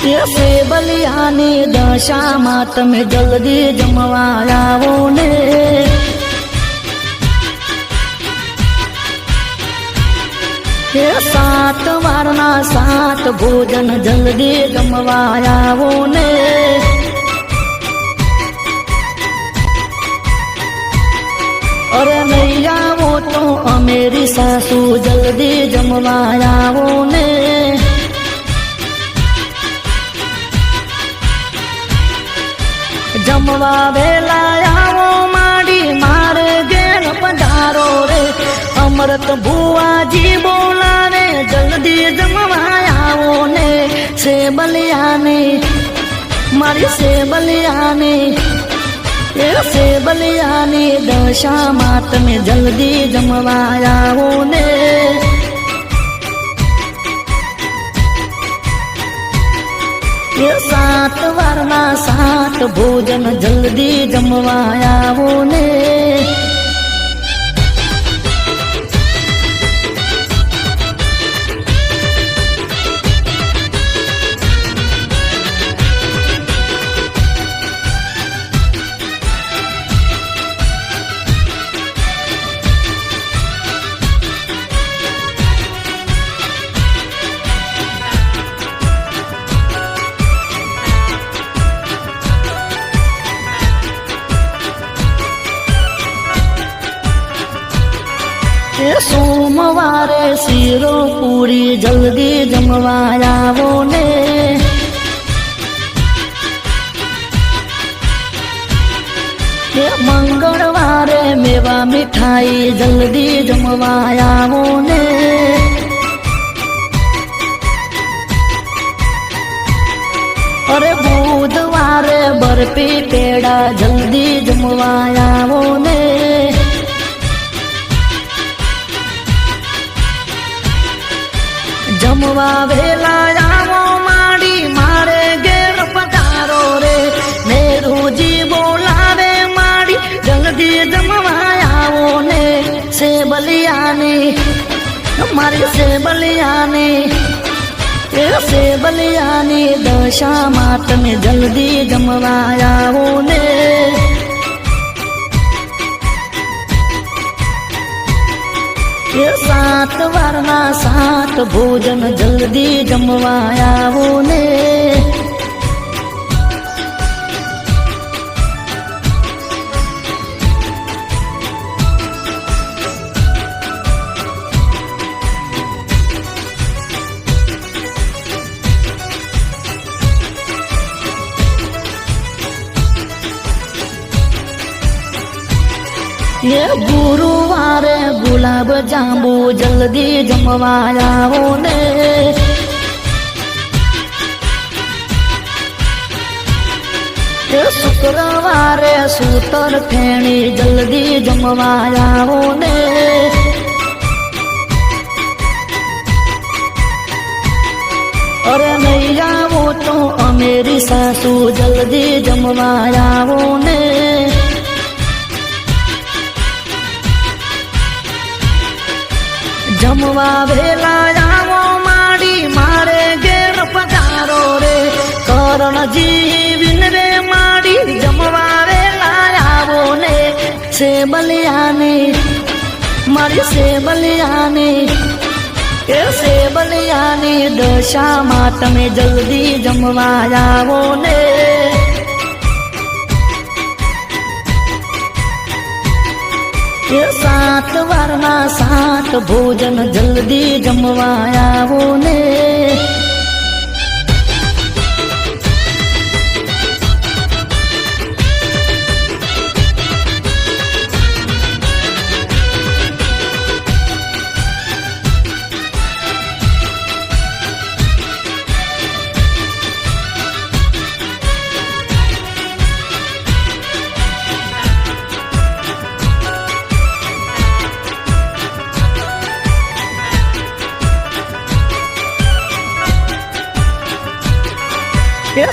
से बलियानी दशाમાં તમે જલ્દી જમવા આવો ને એ 7 વારના 7 ભોજન જલ્દી જમવા આવો ને અરે નહીં આવો તો અમેરી સાસુ જલ્દી જમવા આવો ને જમવા વેલા આવો માડી મારે ઘેર પધારો રે અમૃત ભુવાજી બોલાવે જલ્દી જમવા આવો ને સેબલિયાની મારી સેબલિયાની એ સેબલિયાની દશામાં તમે જલ્દી જમવા આવો ને એ 7 વારના 7 ભોજન જલ્દી જમવા આવો ને સોમવારે શીરો પૂરી જલ્દી જમવા આવો ને મંગળવારે મેવા મીઠાઈ જલ્દી જમવા આવો ને અરે બુધવારે બરફી પેડા જલ્દી જમવા આવો ને જમવા વેલા આવો માડી મારે ઘેર પધારો રે નેરુજી બોલાવે માડી જલ્દી જમવા આવો ને સેબલિયાની મારી સેબલિયાની એ સેબલિયાની દશામાં તમે જલ્દી જમવા આવો ને એ 7 વારના 7 ભોજન જલ્દી જમવા આવો ને ये गुरुवारे गुलाब जांबू जल्दी जमवा आવો ને ये शुक्रवारे सूतर फेणी जल्दी जमवा आવો ને अरे नहीं आવો तो अमेरी सासू जल्दी जमवा आવો ने જમવા વેલા આવો માડી મારે ઘેર પધારો રે કરણજી વિનરે માડી જમવા વેલા આવો ને સેબલિયાની મારી સેબલિયાની એ સેબલિયાની દશામાં તમે જલ્દી જમવા આવો ને એ 7 વારના 7 ભોજન જલ્દી જમવા આવો ને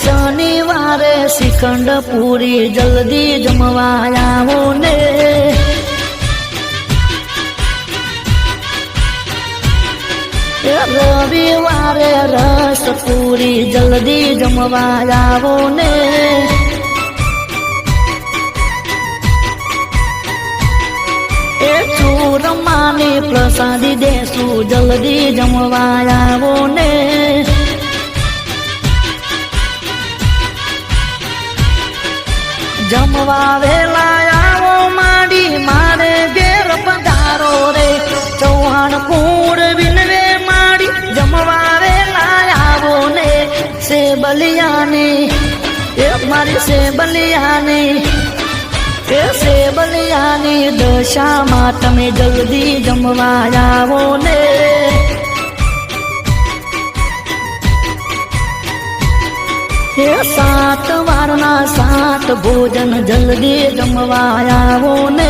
शनिवारे श्रीखंड पूरी जल्दी जमवा आવો ने રવિવારે રસ પૂરી જલ્દી જમવા આવો ને એ ચૂરમાની પ્રસાદી દેશું જલ્દી જમવા આવો ને જમવા વેલા આવો માડી મારે ઘેર પધારો રે ચૌહાણ કુળ વિનવે માડી જમવા વેલા આવો ને સે બલિયાની એ મારી સે બલિયાની એ સે બલિયાની દશામાં તમે જલ્દી જમવા આવો ને એ 7 વારના 7 ભોજન જલ્દી જમવા આવો ને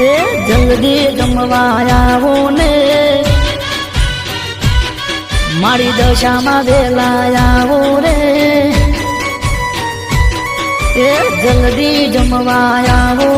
એ જલ્દી જમવા આવો ને મારી દશામાં વેલા આવો રે એ જલ્દી જમવા આવો